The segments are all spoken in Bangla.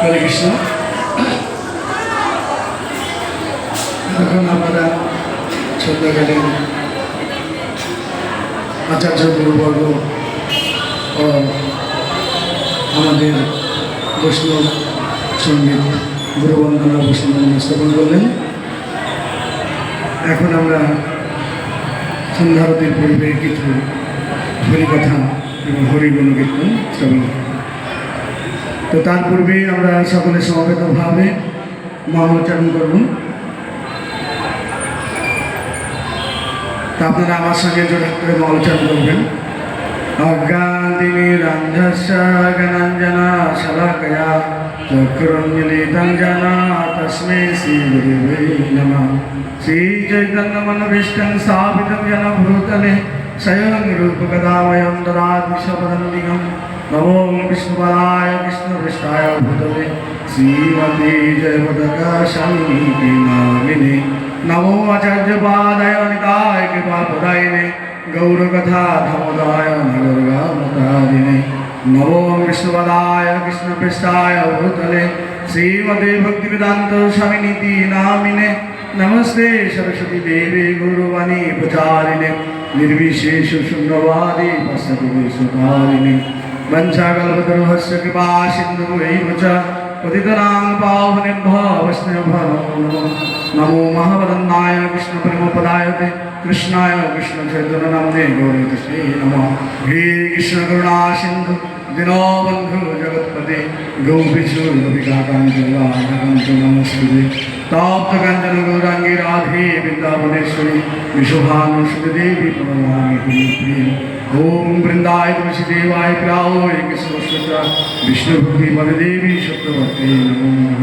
হরে কৃষ্ণ। এখন আমরা সন্ধ্যাকালীন আচার্য গুরুবর্গ ও আমাদের বৈষ্ণব সঙ্গীত গুরুবন্দনা বৈষ্ণব স্থাপন করলেন। এখন আমরা সন্ধ্যারতির পূর্বে কিছু হরিকথা এবং হরিগুণ কীর্তন শ্রবণ করব। তো তার পূর্বেই আমরা সকলে সমবেতভাবে মঙ্গলোচ্চারণ করব। তা আপনারা আমার সঙ্গে জোড়া করে মঙ্গলোচ্চারণ করবেন। অজ্ঞানতিমিরন্ধস্যজ্ঞানাঞ্জনা শলাকয়া চক্ষুরুন্মিলিतं येन তস্मै শ্রীগুরুবে নমঃ। শ্রীচৈতন্যমনভীষ্টং স্থাপিतं येन भूतले स्वयं रूपकदामयं ददाति स्वपदन्तिकं। नमो विष्णुपदाय विष्णुपृष्ठाय भूतले श्रीमते जयपताकाशायिनी नामिने। नमो आचार्यपादाय निताय कृपाप्रदायिने गौरकथा धमोदाय नगरगामतादिने। नमो विष्णुपदाय कृष्णपृष्ठाय भूतले श्रीमते भक्तिवेदान्त स्वामिनीति नामिने। नमस्ते सरस्वती देवी गुरुवाणी प्रचारिणे निर्विशेष शून्यवादी पश्चात्तारिणे। वंशाकल्पतरुभ्यश्च कृपा सिन्धुभ्यैव च पतितानां पावनेभ्यो वैष्णवेभ्यो नमो नमो महावदन्नाय कृष्णप्रेमपदाय ते कृष्णाय कृष्णचैतन्यनाम्ने गौरकृष्णे नमः। हे कृष्ण करुणा सिन्धु दीनबन्धु जगत्पते गौरीशो गोपिकाकान्त नमस्ते। तप्त काञ्चन गौराङ्गी राधे वृन्दावनेश्वरी विशोभानुसुते देवी प्रणमामि प्रिय। ओम वृंदाय तुलसीदेवाय प्रियाय कृष्णस्वता विष्णुभक्ति देवी सत्यवते नमो नमः।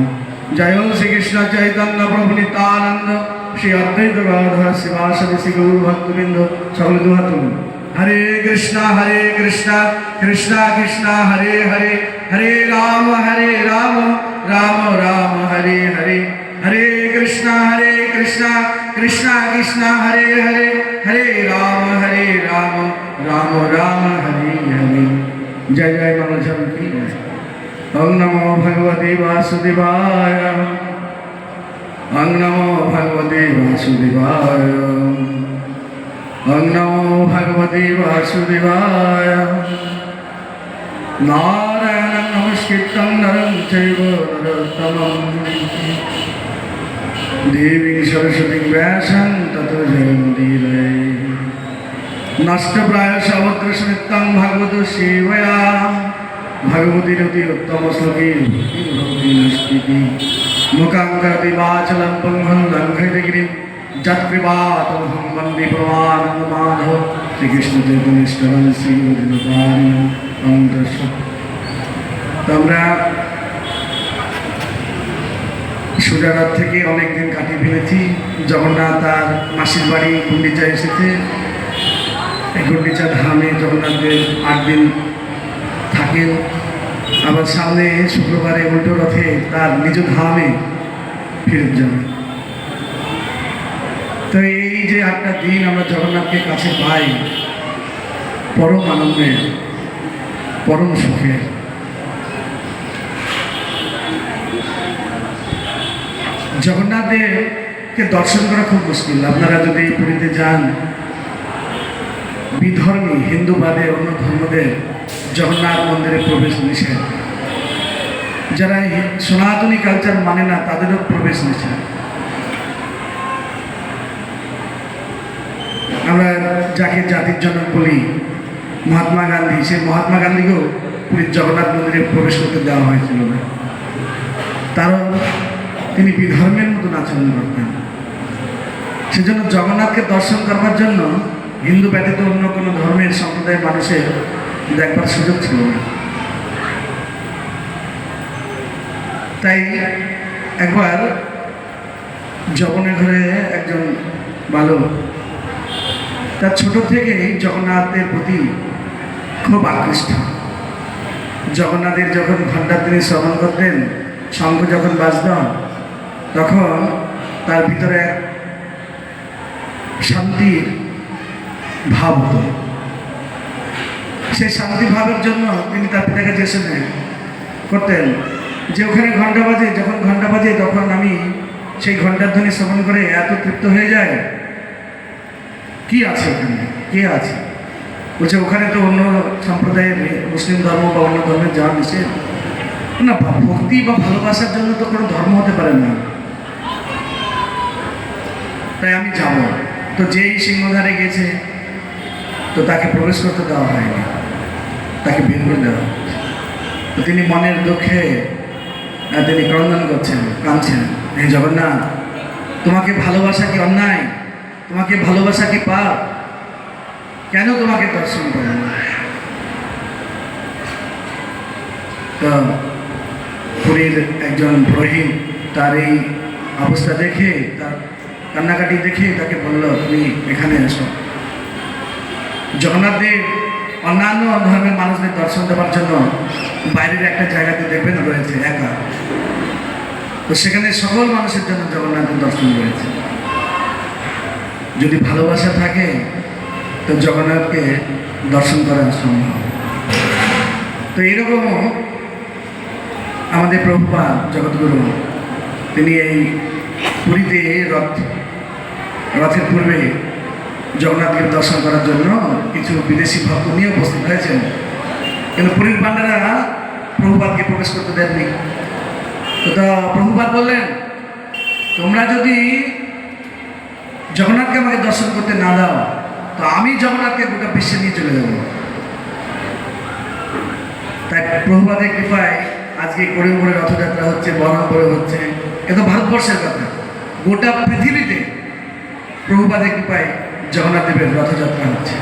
जय श्री कृष्ण चैतन्य प्रभु नित्यानंद श्री अद्वैत गदाधर शिवासदि श्री गौर भक्तवृंद সকল দুহাতুন। हरे कृष्णा कृष्णा कृष्णा हरे हरे हरे राम राम राम हरे हरे। हरे कृष्णा कृष्णा कृष्णा हरे हरे हरे राम राम राम हरे हरे। जय जय मंगलचरण की। ओम नमो भगवते वासुदेवाय। ओम नमो भगवते वासुदेवाय। ओम नमो भगवते वासुदेवाय। नारायणं नमस्कृतं नरं चैव नरोत्तमं देवी सरस्वती व्यासं ततो जयमुदीरये। नष्टप्राय सर्वत्र स्मृतं भगवत सेवया भगवतीरति उत्तम श्लोके भक्ति नस्ति। मुखं करोति वाचालं पंगुं लङ्घयते गिरिं यत्कृपातमहं वन्दे परमानन्दमाधव श्रीकृष्ण चैतन्येश्वरं श्रीगुरुपादिनं ओम तत्सत्। আমরা সুজারাত থেকে অনেক দিন কাটিয়ে ফেলেছি। জগন্নাথ তার মাসির বাড়ি গুন্ডিচা এসেছে। এই গুন্ডিচা ধামে জগন্নাথের 8 দিন থাকেন। আবার সামনে শুক্রবারে উল্টো রথে তার নিজ ধামে ফিরে যাবে। তো এই যে 8টা দিন আমরা জগন্নাথকে কাছে পাই, পরম আনন্দের পরম সুখের। জগন্নাথদেরকে দর্শন করা খুব মুশকিল। আপনারা যদি পুরীতে যান, বিধর্মী হিন্দু বাদে অন্য ধর্মদের জগন্নাথ মন্দিরে প্রবেশ নিষেধ। যারা সনাতনী কালচার মানে না তাদেরও প্রবেশ নিষেধ। আমরা যাকে জাতির জনক বলি মহাত্মা গান্ধী, সেই মহাত্মা গান্ধীকেও পুরীর জগন্নাথ মন্দিরে প্রবেশ করতে দেওয়া হয়েছিল না। তারও তিনি বিধর্মের মতন আচরণ করতেন। সেজন্য জগন্নাথকে দর্শন করবার জন্য হিন্দু ব্যতীত অন্য কোনো ধর্মের সম্প্রদায়ের মানুষের দেখবার সুযোগ ছিল না। তাই একবার জগনের ঘরে একজন বালক, তার ছোট থেকেই জগন্নাথের প্রতি খুব আকৃষ্ট। জগন্নাথের যখন ঘণ্টা তিনি শ্রবণ করতেন, শঙ্খ যখন বাজত, তখন তার ভিতরে শান্তির ভাব হতো। সেই শান্তি ভাবের জন্য তিনি তার পিতাকে জিজ্ঞাসা করতেন যে ওখানে ঘন্টা বাজে, যখন ঘন্টা বাজে তখন আমি সেই ঘন্টার ধ্বনি শ্রবণ করে এত তৃপ্ত হয়ে যায়। কি আছে ওখানে, কে আছে? বলছে ওখানে তো অন্য সম্প্রদায়ের, মুসলিম ধর্ম বা অন্য ধর্মের যাওয়া নিষেধ না। ভক্তি বা ভালোবাসার জন্য তো কোনো ধর্ম হতে পারে না। তাই আমি যাব। তো যেই সিংহধারে গেছে, তো তাকে প্রবেশ করতে দেওয়া হয়নি, তাকে বের করে দেওয়া। তো তিনি মনের দুঃখে তিনি ক্রন্দন করছেন, কাঁদছেন, হে জগন্নাথ, তোমাকে ভালোবাসা কি অন্যায়? তোমাকে ভালোবাসা কি পাপ? কেন তোমাকে দর্শন করে না? তো পুরীর একজন পুরোহিত তার এই অবস্থা দেখে, তার কান্নাকাটি দেখে তাকে বলল, তুমি এখানে এসো। জগন্নাথ দেব অন্যান্য ধর্মের মানুষদের দর্শন দেওয়ার জন্য বাইরের একটা জায়গাতে দেখবেন রয়েছে একা। তো সেখানে সকল মানুষের জন্য জগন্নাথের দর্শন রয়েছে। যদি ভালোবাসা থাকে তো জগন্নাথকে দর্শন করা সম্ভব। তো এরকমও আমাদের প্রভুপাদ জগৎগুরু, তিনি এই পুরীতে রথের পূর্বে জগন্নাথকে দর্শন করার জন্য কিছু বিদেশি ভক্ত নিয়ে উপস্থিত হয়েছেন, কিন্তু পুরীর পাণ্ডারা প্রভুপাদকে প্রবেশ করতে দেননি। তো প্রভুপাদ বললেন, তোমরা যদি জগন্নাথকে আমাকে দর্শন করতে না দাও, তো আমি জগন্নাথকে গোটা বিশ্বে নিয়ে চলে যাব। তাই প্রভুপাদের কৃপায় আজকে করিমপুরে রথযাত্রা হচ্ছে, বহরমপুরে হচ্ছে। এ তো ভারতবর্ষের কথা, গোটা পৃথিবীতে প্রভুপাদের কৃপায় জগন্নাথ দেবের রথযাত্রা হচ্ছে।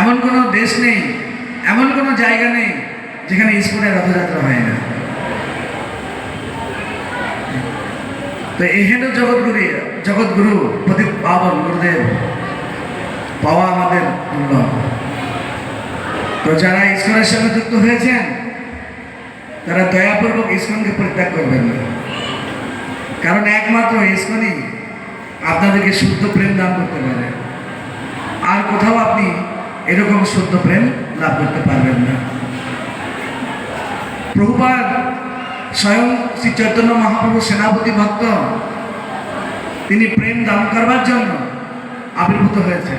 এমন কোনো দেশ নেই, এমন কোনো জায়গা নেই যেখানে ইস্কনের রথযাত্রা হয় না। তো এহেন জগৎগুরু প্রদীপ পাবন গুরুদেব পাওয়া আমাদের দুর্লভ। তো যারা ইস্কনের সঙ্গে যুক্ত হয়েছেন তারা দয়াপূর্বক ইস্কনকে পরিত্যাগ করবেন না, কারণ একমাত্র ইস্কনই আপনাদেরকে শুদ্ধ প্রেম দান করতে পারে। আর কোথাও আপনি এরকম শুদ্ধ প্রেম লাভ করতে পারবেন না। প্রভুপাদ স্বয়ং শ্রী চৈতন্য মহাপ্রভু সেনাপতি ভক্ত, তিনি প্রেম দান করবার জন্য আবির্ভূত হয়েছে,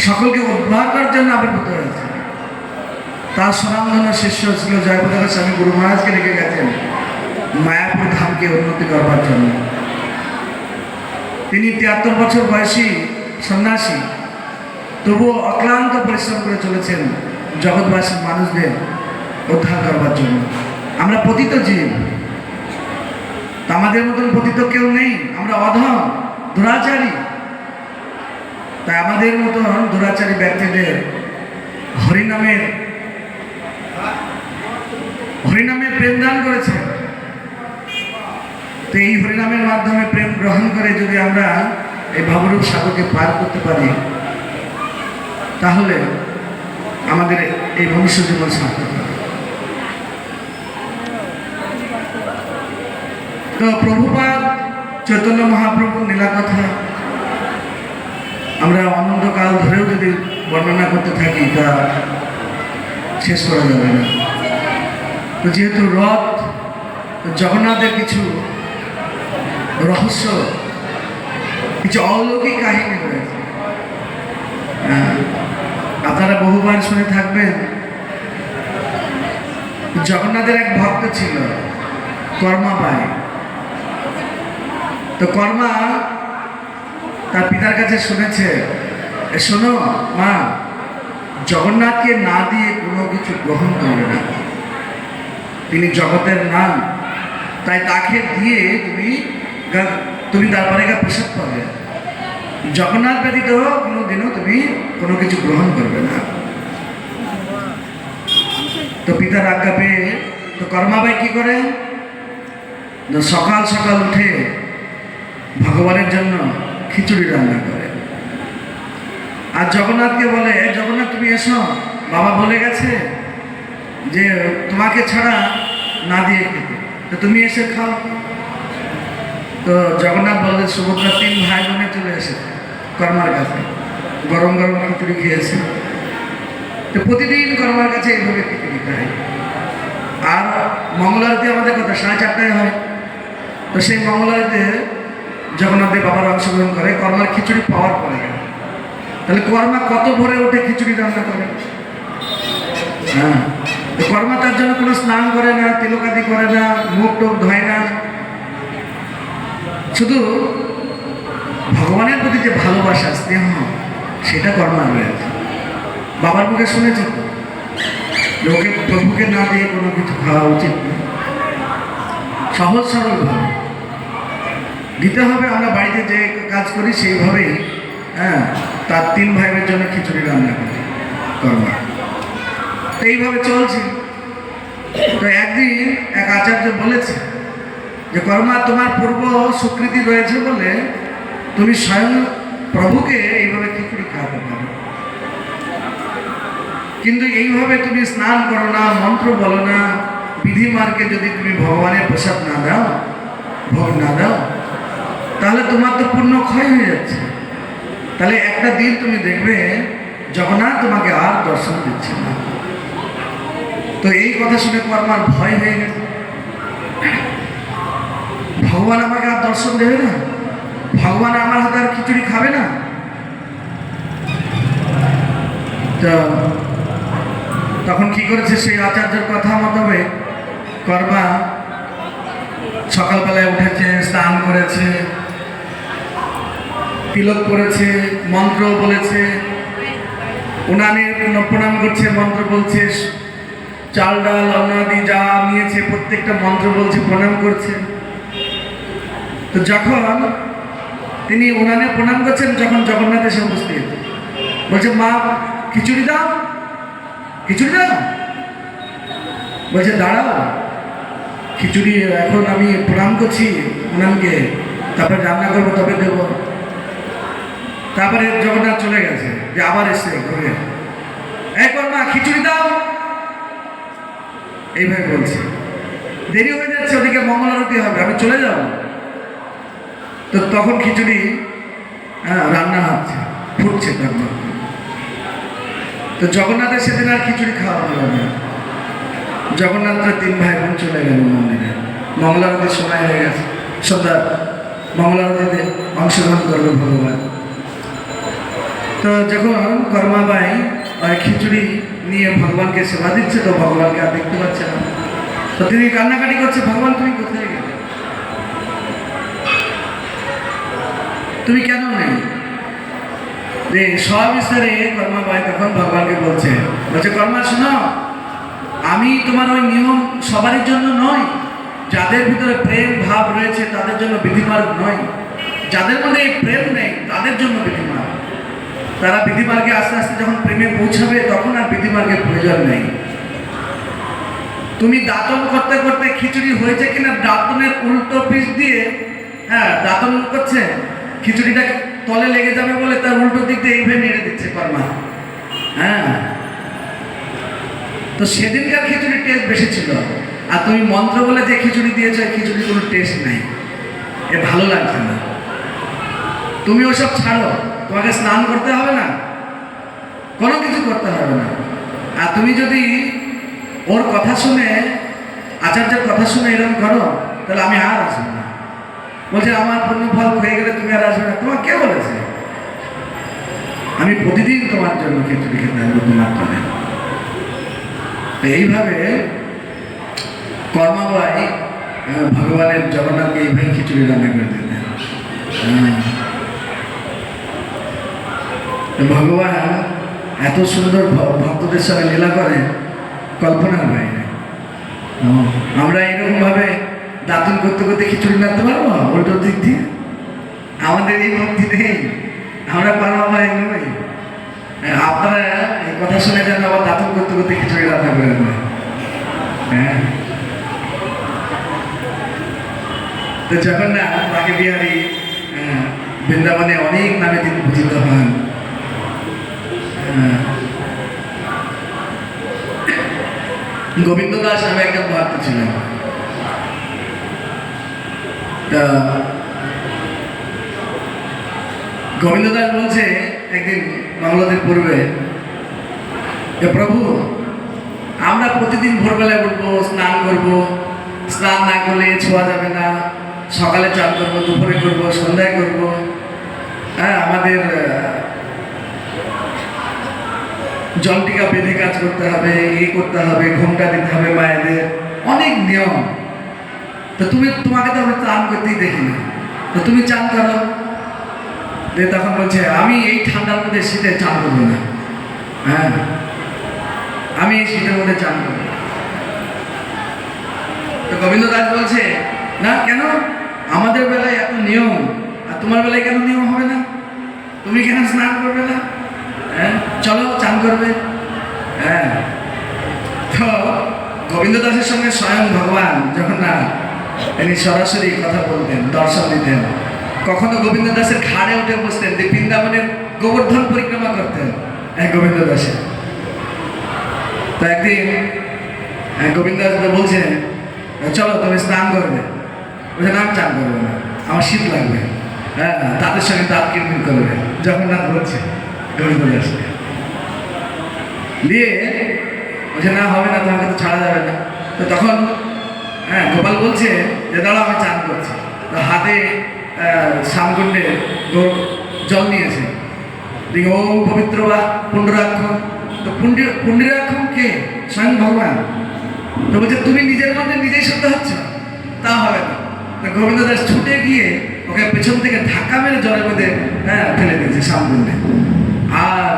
সকলকে উদ্ধার করার জন্য আবির্ভূত হয়েছে। তার স্বনামধন্য শিষ্য ছিল জয়প্রকাশ স্বামী গুরু মহারাজকে রেখে গেছেন মায়াপুর ধামকে উন্নতি করবার জন্য। তিনি 73 বছর বয়সী সন্ন্যাসী, তবুও অক্লান্ত পরিশ্রম করে চলেছেন জগৎবাসীর মানুষদের উদ্ধার করবার জন্য। আমরা পতিত জীব, আমাদের মতন পতিত কেউ নেই, আমরা অধম দুরাচারী। তাই আমাদের মতন দুরাচারী ব্যক্তিদের হরিনামের প্রেম দান করেছে। তো এই হরিনামের মাধ্যমে প্রেম গ্রহণ করে যদি আমরা এই ভবরূপ সাগরকে পার করতে পারি, তাহলে আমাদের এই মনুষ্য জীবন সার্থক হবে। তো প্রভুপাদ চৈতন্য মহাপ্রভুর লীলা কথা আমরা অনন্তকাল ধরেও যদি বর্ণনা করতে থাকি তা শেষ করা যাবে না। তো যেহেতু রথ, জগন্নাথের কিছু রহস্য, কিছু অলৌকিক কাহিনী রয়েছে। আপনারা বহুবার শুনে থাকবেন, জগন্নাথের এক ভক্ত ছিল কর্মা বাই। তো কর্মা তার পিতার কাছে শুনেছে, শোনো মা, জগন্নাথকে না দিয়ে কোনো কিছু গ্রহণ করবে না, তিনি জগতের নাম, তাই তাকে দিয়ে তুমি তারপরে প্রসাদ পাবে। জগন্নাথ ব্যতীত কোনোদিনও তুমি কোনো কিছু গ্রহণ করবে না। তো পিতার আজ্ঞা পেয়ে তো কর্মাবাই কি করে, সকাল সকাল উঠে ভগবানের জন্য খিচুড়ি রান্না করে, আর জগন্নাথকে বলে, জগন্নাথ তুমি এসো, বাবা বলে গেছে যে তোমাকে ছাড়া না দিয়ে খেতে, তো তুমি এসে খাও। তো জগন্নাথ বলে, সুভদ্রা 3 ভাই বোনে চলে এসেছে কর্মার কাছে, গরম গরম খিচুড়ি খেয়েছে। তো প্রতিদিন কর্মার কাছে এইভাবে খিচুড়ি খায়। আর মঙ্গল আরতি আমাদের কথা 4:30টায় হয়। তো সেই মঙ্গল আরতিতে জগন্নাথদেব বাবার অংশগ্রহণ করে কর্মার খিচুড়ি পাওয়ার পরে গেল। তাহলে কর্মা কত ভোরে উঠে খিচুড়ি রান্না করে? হ্যাঁ, তো কর্মা তার জন্য কোনো স্নান করে না, তিলকাদি করে না, মুখ টুক ধোয় না, শুধু ভগবানের প্রতি যে ভালোবাসা স্নেহ সেটা কর্মা রয়েছে। বাবার মুখে শুনেছে তো লোকে প্রভুকে না দিয়ে কোনো কিছু খাওয়া উচিত না, সহজ সরলভাবে দিতে হবে। আমরা বাড়িতে যে কাজ করি সেইভাবেই হ্যাঁ তার 3 ভাইয়ের জন্য খিচুড়ি রান্না করি কর্মা। তো এইভাবে চলছে। তো একদিন এক আচার্য বলেছে যে কর্মা, তোমার পূর্ব স্বীকৃতি রয়েছে বলে তুমি স্বয়ং প্রভুকে এইভাবে খিচুড়ি খাওয়াতে পারো, কিন্তু এইভাবে তুমি স্নান করো না, মন্ত্র বলো না, বিধি মার্গে যদি তুমি ভগবানের প্রসাদ না দাও, ভোগ না দাও, তাহলে তোমার তো পূর্ণ ক্ষয় হয়ে যাচ্ছে। তাহলে একটা দিন তুমি দেখবে জগন্নাথ তোমাকে আর দর্শন দিচ্ছে না। তো এই কথা শুনে কর্মার ভয় হয়ে গেছে, ভগবান আমাকে আর দর্শন দেবে না, ভগবান আমার হাতে আর খিচুড়ি খাবে না। তো তখন কি করেছে, সেই আচার্যের কথা মতবে কর্মা সকালবেলায় উঠেছে, স্নান করেছে, তিলক করেছে, মন্ত্র বলেছে, উনানে প্রণাম করছে, মন্ত্র বলছে, চাল ডাল অন্নাদি যা নিয়েছে প্রত্যেকটা মন্ত্র বলছে, প্রণাম করছে। তো যখন তিনি উনানে প্রণাম করছেন, যখন জগন্নাথ এসে উপস্থিত বলছে, মা খিচুড়ি দাও, খিচুড়ি দাও। বলছে দাঁড়াও, খিচুড়ি এখন আমি প্রণাম করছি উনানকে, তারপরে রান্না করবো তবে দেব। তারপরে জগন্নাথ চলে গেছে, যে আবার এসে ঘুরে, এই কর্মা খিচুড়ি দাও, এইভাবে বলছে। দেরি হয়ে যাচ্ছে, ওদিকে মঙ্গল আরতি হবে, আমি চলে যাব। তো তখন খিচুড়ি রান্না হচ্ছে, ফুটছে তারপর। তো জগন্নাথের সেদিন আর খিচুড়ি খাওয়া হলো না। জগন্নাথের 3 ভাই বোন চলে গেল মন্দিরে, মঙ্গল আরতির সময় হয়ে গেছে, সন্ধ্যা মঙ্গল আরতিতে অংশগ্রহণ করবে ভগবান। তো যখন কর্মাবাই ওই খিচুড়ি নিয়ে ভগবানকে সেবা দিচ্ছে, তো ভগবানকে আর দেখতে পাচ্ছে না। তো তিনি কান্নাকাটি করছে, ভগবান তুমি কোথায় গেলে, তুমি কেন নেই? যে সবিস্তারে কর্মাবাই তখন ভগবানকে বলছে, কর্মা শোনো, আমি তোমার ওই নিয়ম সবারই জন্য নয়, যাদের ভিতরে প্রেম ভাব রয়েছে তাদের জন্য বিধিমার্গ নয়, যাদের মধ্যে এই প্রেম নেই তাদের জন্য বিধিমার্গ। তারা বিধিমার্গে আস্তে আস্তে যখন প্রেমে পৌঁছাবে তখন আর বিধিমার্গের প্রয়োজন নেই। তুমি দাঁতন করতে করতে খিচুড়ি হয়েছে কিনা দাঁতনের উল্টো পিস দিয়ে দাঁতন করছে, খিচুড়িটা তলে লেগে যাবে বলে তার উল্টো দিক দিয়ে এইভাবে নেড়ে দিচ্ছে কর্মা। তো সেদিনকার খিচুড়ির টেস্ট বেশি ছিল, আর তুমি মন্ত্র বলে যে খিচুড়ি দিয়েছো খিচুড়ির কোনো টেস্ট নাই, এ ভালো লাগছে না। তুমি ওসব ছাড়ো, তোমাকে স্নান করতে হবে না, কোনো কিছু করতে হবে না। আর তুমি যদি ওর কথা শুনে, আচার্যের কথা শুনে এরকম করো, তাহলে আমি আর আসবো না। বলছে আমার পূর্ণ ফল হয়ে গেলে তুমি আর আসবে না। তোমার কে বলেছে? আমি প্রতিদিন তোমার জন্য খিচুড়ি খেতে আসবো তোমার তলে। এইভাবে কর্মাবাই ভগবানের জগন্নাথকে এইভাবে খিচুড়ি রান্না করে দিতেন। ভগবান এত সুন্দর ভক্তদের সঙ্গে লীলা করে কল্পনার বাইরে। আমরা এরকমভাবে দাঁতন করতে করতে খিচুড়ি রাখতে পারবো উল্টো দিক দিয়ে? আমাদের এই ভক্তি নেই, আমরা কর্মাবাই নই। আপনারা এই কথা শুনে যেন আবার দাঁতন করতে করতে খিচুড়ি রান্না করে দেন। হ্যাঁ, তো জগন্নাথ বাঁকে বিহারী বৃন্দাবনে অনেক নামে তিনি পূজিত হন। গোবিন্দ দাস নামে একজন ভক্ত ছিলেন। গোবিন্দ দাস বলছে একদিন মঙ্গলদের পূর্বে, যে প্রভু আমরা প্রতিদিন ভোরবেলায় উঠবো, স্নান করবো, স্নান না করলে ছোঁয়া যাবে না, সকালে চান করবো, দুপুরে করবো, সন্ধ্যায় করবো। হ্যাঁ, আমাদের জলটিকা বেঁধে কাজ করতে হবে, করতে হবে, ঘুমটা দিতে হবে মায়েদের, অনেক নিয়ম। তো তোমাকে তো আমি চান করতেই দেখি না, তো তুমি চান করো। তখন বলছে আমি এই ঠান্ডার মধ্যে শীতে চান করবো না। হ্যাঁ, আমি এই শীতের মধ্যে চান করবো। তো গোবিন্দ দাস বলছে না, কেন আমাদের বেলায় এত নিয়ম আর তোমার বেলায় কেন নিয়ম হবে না? তুমি কেন স্নান করবে না? হ্যাঁ, চলো চান করবে। হ্যাঁ, তো গোবিন্দ দাসের সঙ্গে স্বয়ং ভগবান জগন্নাথ তিনি সরাসরি কথা বলতেন, দর্শন দিতেন। কখনো গোবিন্দ দাসের ঘাড়ে উঠে বসতেন, বৃন্দাবনের গোবর্ধন পরিক্রমা করতেন গোবিন্দ দাসের। তো একদিন গোবিন্দ দাস বলছে চলো তুমি স্নান করবে। বলছে না, আমি চান করবো না, আমার শীত লাগবে। হ্যাঁ, তাদের সঙ্গে দাঁত কিরমির করবে। জগন্নাথ বলছে গোবিন্দ দাসকে দিয়ে, বলছে না, হবে না, তোমাকে তো ছাড়া যাবে না। তো তখন গোপাল বলছে যে দাঁড়াও, আমি চান করছি। তো হাতে শ্যামকুণ্ডে জল নিয়েছে। ও পবিত্র বা পুণ্ডরাক্ষম। তো পুণ্ডরাক্ষম কে? স্বয়ং ভগবান। তো বলছে তুমি নিজের মধ্যে নিজেই শুদ্ধ হচ্ছ, তা হবে না। তো গোবিন্দ দাস ছুটে গিয়ে ওকে পেছন থেকে ধাক্কা মেরে জলের মধ্যে ফেলে দিয়েছে শ্যামকুণ্ডে। আর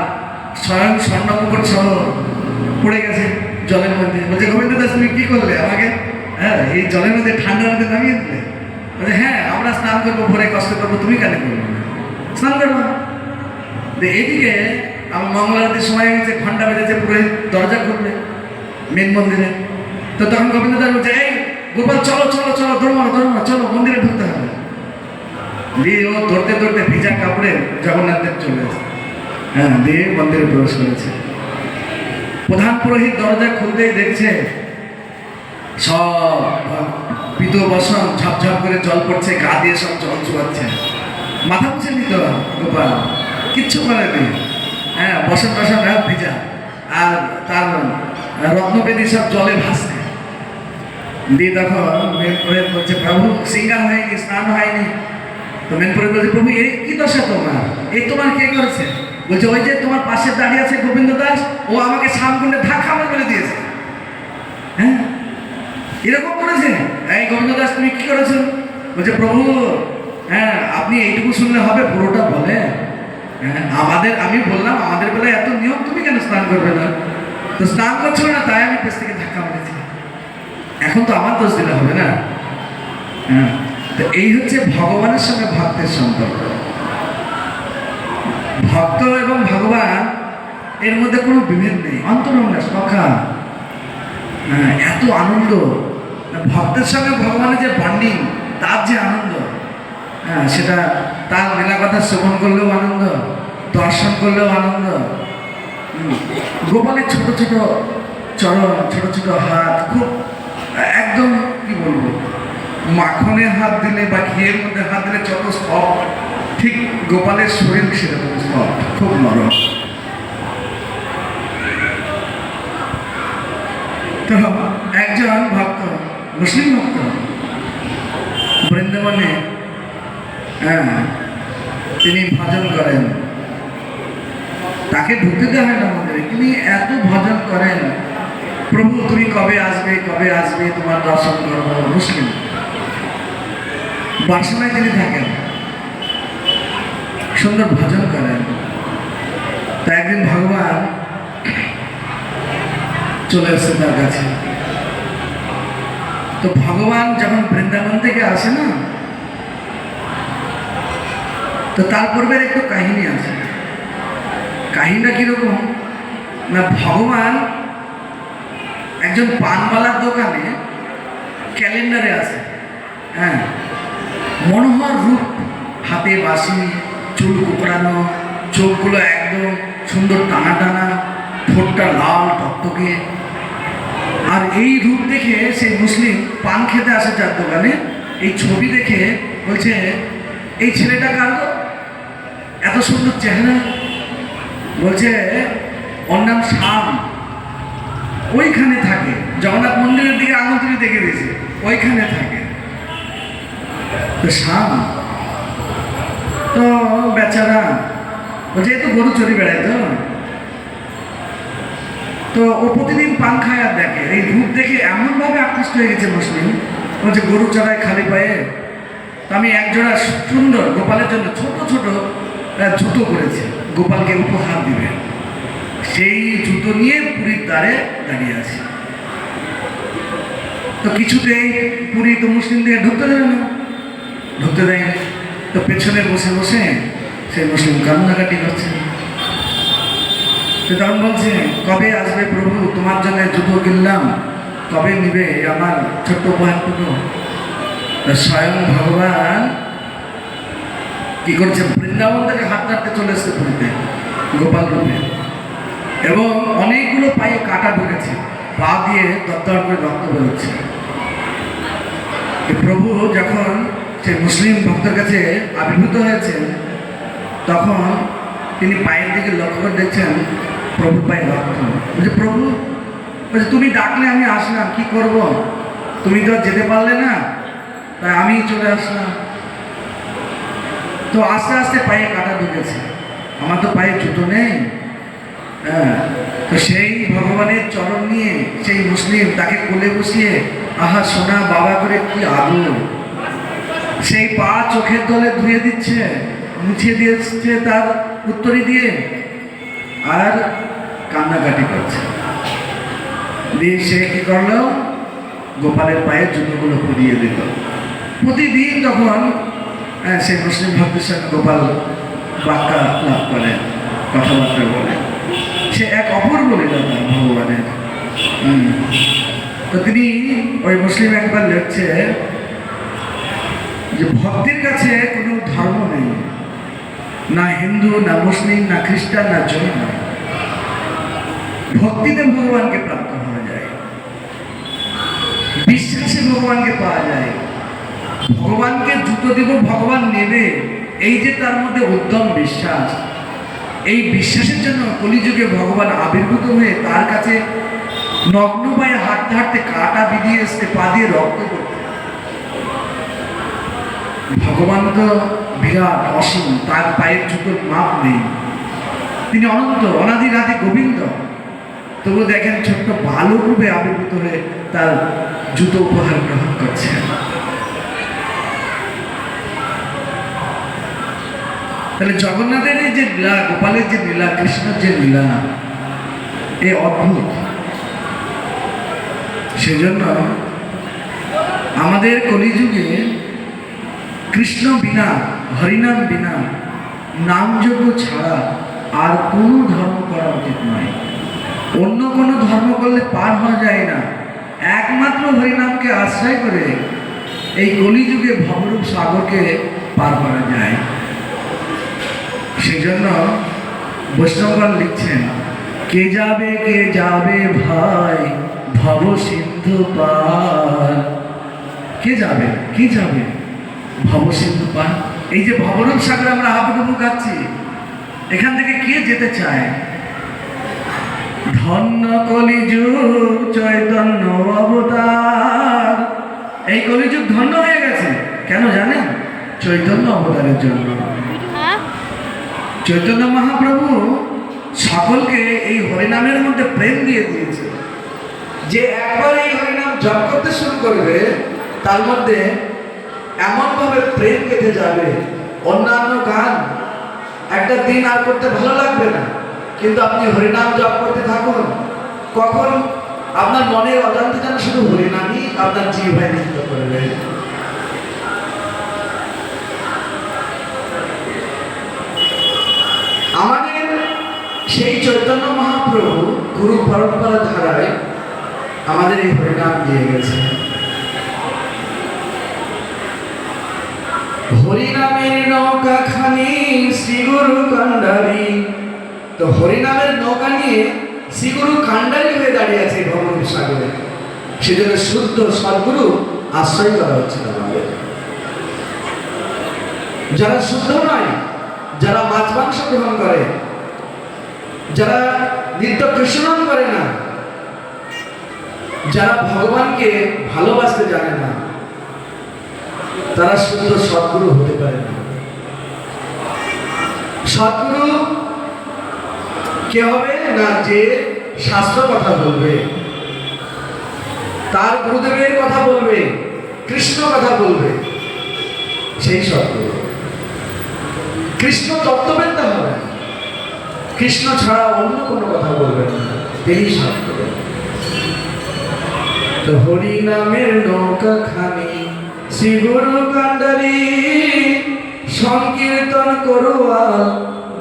স্বয়ং স্বর্ণমুকুট সহ পড়ে গেছে জলের মধ্যে। বলছে গোবিন্দ দাস তুমি কি করলে আমাকে? এই জলের মধ্যে ঠান্ডার মধ্যে নামিয়ে দিলে। বলছে হ্যাঁ, আমরা স্নান করবো, ভোরে কষ্ট করবো, তুমি কেন করবো না? স্নান করবো। এদিকে আমার মঙ্গল আরতির সময় হয়েছে, ঘন্টা বেজেছে, পুরোহিত দরজা খুলবে মেন মন্দিরে। তো তখন গোবিন্দ দাস বলছে এই গোপাল চলো চলো চলো, দৌড়ো চলো, মন্দিরে ঢুকতে হবে। দিয়ে ও দৌড়তে দৌড়তে ভিজা কাপড়ে জগন্নাথ দেব চলে আসে। হ্যাঁ, দিয়ে মন্দিরে প্রবেশ করেছে। প্রধান পুরোহিত দরজা খুলতেই দেখছে সব পিত বসন ঝপঝপ করে জল পড়ছে, গা দিয়ে সব জল চুয়াচ্ছে। মাথা মুছে নিত গোপাল, কিচ্ছু করেনি। হ্যাঁ, বসন টসন ভিজা, আর তার রত্নবেদী সব জলে ভাসছে। দিয়ে তখন মেন পুরোহিত বলছে প্রভু সিঙ্গার হয়নি, স্নান হয়নি। তো মেন পুরোহিত বলছে প্রভু এই কি দশা তোমার? এই তোমার কে করেছে? বলছে ওই যে তোমার পাশে দাঁড়িয়ে আছে গোবিন্দ দাস, ও আমাকে শ্যামকুণ্ডে ধাক্কা মেরে দিয়েছে। হ্যাঁ, এরকম করেছে। এই গোবিন্দ দাস তুমি কি করেছো? বলছে প্রভু হ্যাঁ, আপনি এইটুকু শুনলে হবে, পুরোটা বলে। হ্যাঁ, আমি বললাম আমাদের বেলায় এত নিয়ম, তুমি কেন স্নান করবে না? তো স্নান করছো না, তাই আমি পেছ থেকে ধাক্কা মেরেছি। এখন তো আমার দোষ দিলে হবে না। হ্যাঁ, তো এই হচ্ছে ভগবানের সঙ্গে ভক্তের সম্পর্ক। ভক্ত এবং ভগবান এর মধ্যে কোনো বিভেদ নেই, অন্তরঙ্গ সখা। হ্যাঁ, এত আনন্দ ভক্তের সঙ্গে ভগবানের যে বন্ডিং, তার যে আনন্দ, হ্যাঁ, সেটা তার লীলা কথা শ্রবণ করলেও আনন্দ, দর্শন করলেও আনন্দ। গোপালের ছোট ছোট চরণ, ছোট ছোট হাত, খুব একদম কি বলবো, মাখনে হাত দিলে বা ঘিয়ের মধ্যে হাত দিলে যত সফট, ঠিক গোপালের শরীর সেরকম সফট, খুব নরম। তো একজন ভক্ত, মুসলিম ভক্ত, বৃন্দাবনে তিনি ভজন করেন। তাকে ঢুকতে দেওয়া হয় না মন্দিরে, তিনি এত ভজন করেন, প্রভু তুমি কবে আসবে, কবে আসবে, তোমার দর্শন করবো। মুসলিম বার্সেলায় তিনি থাকেন, সুন্দর ভজন করেন। তা একদিন ভগবান চলে আসছে তার কাছে। তো ভগবান যখন বৃন্দাবন থেকে আসে না, তো তার পূর্বের একটু কাহিনী আছে। কাহিনীটা কিরকম না, ভগবান একজন পানওয়ালার দোকানে ক্যালেন্ডারে আছে। হ্যাঁ, মনোহর রূপ, হাতে বাঁশি, চুল কুকড়ানো, চোখগুলো একদম সুন্দর টানা টানা, ঠোঁটটা লাল টকটকে। আর এই রূপ দেখে সেই মুসলিম পান খেতে আসে যার দোকানে, এই ছবি দেখে বলছে এই ছেলেটা কার গো, এত সুন্দর চেহারা? বলছে ওর নাম শ্যাম, ওইখানে থাকে, জগন্নাথ মন্দিরের দিকে আঙুল তুলে দেখে দিয়েছে। ওইখানে থাকে। তো শাম তো বেচারা ও যেহেতু গরু চড়ি বেড়ায়, তো ও প্রতিদিন পান খায় আর দেখে, এই রূপ দেখে এমনভাবে আকৃষ্ট হয়ে গেছে মুসলিম, বলছে গরু চড়ায় খালি পায়ে, তো আমি একজোড়া সুন্দর গোপালের জন্য ছোট ছোট জুতো করেছি, গোপালকে উপহার দিবে। সেই জুতো নিয়ে পুরীর দ্বারে দাঁড়িয়ে আছে। তো কিছুতেই পুরী তো মুসলিমদের ঢুকতে দেবে না, ঢুকতে দেয়। তো পেছনে বসে বসে সেই মুসলিম কান্নাকাটি করছে। তো তখন বলছে, কবে আসবে প্রভু, তোমার জন্য জুতো কিনলাম, কবে নিবে আমার ছোট্ট উপহারটুকু? স্বয়ং ভগবান কি করছে, বৃন্দাবন থেকে হাত কাটতে চলে এসছে পুরীতে গোপাল রূপে, এবং অনেকগুলো পায়ে কাটা ঢুকেছে, পা দিয়ে দরদর করে রক্ত বেরোচ্ছে। প্রভু যখন সেই মুসলিম ভক্তের কাছে আবির্ভূত হয়েছেন, তখন তিনি পায়ের দিকে লক্ষ্য করে দেখছেন প্রভুর পায়ে রক্ত। বলছে প্রভু, বলছে তুমি ডাকলে আমি আসলাম, কি করব, তুমি তো যেতে পারলে না, তাই আমি চলে আসলাম। তো আস্তে আস্তে পায়ে কাটা ঢুকেছে, আমার তো পায়ে জুতো নেই। হ্যাঁ, তো সেই ভগবানের চরণ নিয়ে সেই মুসলিম তাকে কোলে বসিয়ে, আহা সোনা বাবা করে কি আদর, সেই পা চোখের তলে ধুয়ে দিচ্ছে, মুছিয়ে দিয়েছে তার উত্তরি দিয়ে, আর কান্নাকাটি করছে। দিয়ে সে কি করলো, গোপালের পায়ের জুতোগুলো পরিয়ে দিল। প্রতিদিন তখন সেই মুসলিম ভক্তের সঙ্গে গোপাল বাক্যা লাভ করে, কথাবার্তা বলে, সে এক অপূর্ব লীলতা ভগবানের। তো তিনি ওই মুসলিম একবার লিখছে যে ভক্তির কাছে কোনো ধর্ম নেই, না হিন্দু, না মুসলিম, না খ্রিস্টান, না জৈন। ভক্তিতে ভগবানকে প্রাপ্ত হওয়া যায়, বিশ্বাসে ভগবানকে পাওয়া যায়। ভগবানকে জুতো দিব, ভগবান নেবে, এই যে তার মধ্যে উদ্যম বিশ্বাস, এই বিশ্বাসের জন্য কলিযুগে ভগবান আবির্ভূত হয়ে তার কাছে নগ্ন পায়ে হাঁটতে হাঁটতে কাটা বিধিয়ে এসছে, পা দিয়ে রক্ত করতে। ভগবান তো বিরাট অসীম, তার পায়ের জুতোর মাপ নেই, তিনি অনন্ত অনাদির আদি গোবিন্দ। তবু দেখেন ছোট্ট বালক রূপে আবির্ভূত হয়ে তার জুতো উপহার গ্রহণ করছে। তাহলে জগন্নাথের এই যে লীলা, গোপালের যে লীলা, কৃষ্ণের যে লীলা, এ অদ্ভুত। সেজন্য আমাদের কলিযুগে কৃষ্ণ বিনা, হরিনাম বিনা, নামযজ্ঞ ছাড়া আর কোনো ধর্ম করা উচিত নয়। অন্য কোনো ধর্ম করলে পার হওয়া যায় না, একমাত্র হরিনামকে আশ্রয় করে এই কলিযুগে ভবরূপ সাগরকে পার করা যায়। সেজন্য বৈষ্ণবগণ লিখছেন, কে যাবে ভাই ভব সিন্ধু পার। কে যাবে ভব সিন্ধু পার? এই যে ভবরূপ সাগর আমরা হাবুডুবু খাচ্ছি, এখান থেকে কে যেতে চায়? ধন্য কলিযুগ চৈতন্য অবতার। এই কলিযুগ ধন্য হয়ে গেছে, কেন জানেন? চৈতন্য অবতারের জন্য। চৈতন্য মহাপ্রভু সকলকে এই হরিনামের মধ্যে প্রেম দিয়ে দিয়েছে, যে একবার এই হরিনাম জপ করতে শুরু করবে, তার মধ্যে এমনভাবে প্রেম কেটে যাবে, অন্যান্য গান একটা দিন আর করতে ভালো লাগবে না, কিন্তু আপনি হরিনাম জপ করতে থাকুন, কখন আপনার মনের অজান্তে যেন শুধু হরিনামই আপনার জিহ্বায় নৃত্য করবে। আমাদের সেই চৈতন্য মহাপ্রভু গুরু পরম্পরা ধারায় আমাদের এই হরিনাম দিয়ে গেছে। হরিনামের নৌকা খানি শ্রীগুরু কান্ডারি। তো হরিনামের নৌকা নিয়ে শ্রীগুরু কান্ডারি হয়ে দাঁড়িয়ে আছে ভবরূপ সাগরে। সেজন্য শুদ্ধ সদ্গুরু আশ্রয় করা হচ্ছিল আমাদের। যারা শুদ্ধ নয়, যারা মাছ মাংস গ্রহণ করে, যারা নিত্য কৃষ্ণনাম করে না, যারা ভগবানকে ভালোবাসতে জানে না তারা শুদ্ধ সদ্গুরু হতে পারে না। সদ্গুরু কে হবে না? যে শাস্ত্র কথা বলবে, তার গুরুদেবের কথা বলবে, কৃষ্ণ কথা বলবে, সেই সদ্গুরু। কৃষ্ণ তত্ত্ববেত্তা হবে, কৃষ্ণ ছাড়া অন্য কোনো কথা বলবেন না, তিনি সদ্গুরু। তো হরি নামের নৌকা খানি শ্রী গুরু কান্ডারি, সংকীর্তন করুয়াল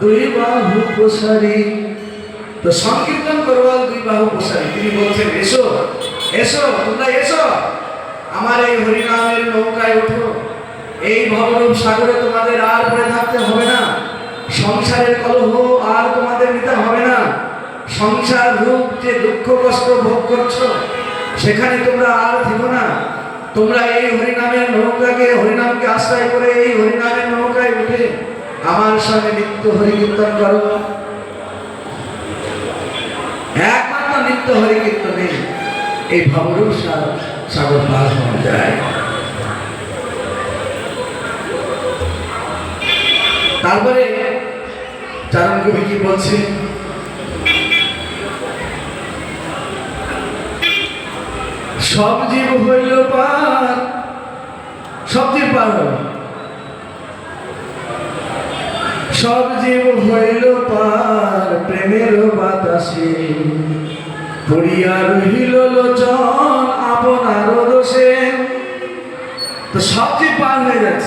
দুই বাহু প্রসারী। তো সংকীর্তন করুয়াল দুই বাহু প্রসারী, তিনি বলছেন এসো এসো, তোমরা এসো, আমার এই হরিনামের নৌকায় ওঠো। এই ভবরূপ সাগরে তোমাদের আর পড়ে থাকতে হবে না, সংসারের কলহ আর তোমাদের নিতে হবে না। সংসার রূপ যে দুঃখ কষ্ট ভোগ করছো সেখানে তোমরা আর থেকো না। তোমরা এই হরিনামের নৌকাকে, হরিনামকে আশ্রয় করে এই হরিনামের নৌকায় উঠে আমার সঙ্গে নিত্য হরি কীর্তন করো। একমাত্র নিত্য হরি কীর্তনে এই ভবরূপ সাগর পার হওয়া যায়। তারপরে চারণ কবি কি বলছে? সব জীব হইল পার, সব জীব পার হল, সব জীব হইল পার প্রেমের বাতাসে, পড়িয়া রহিল লোচন আপনার দোষে। তো সব জীব পার হয়ে যাচ্ছে।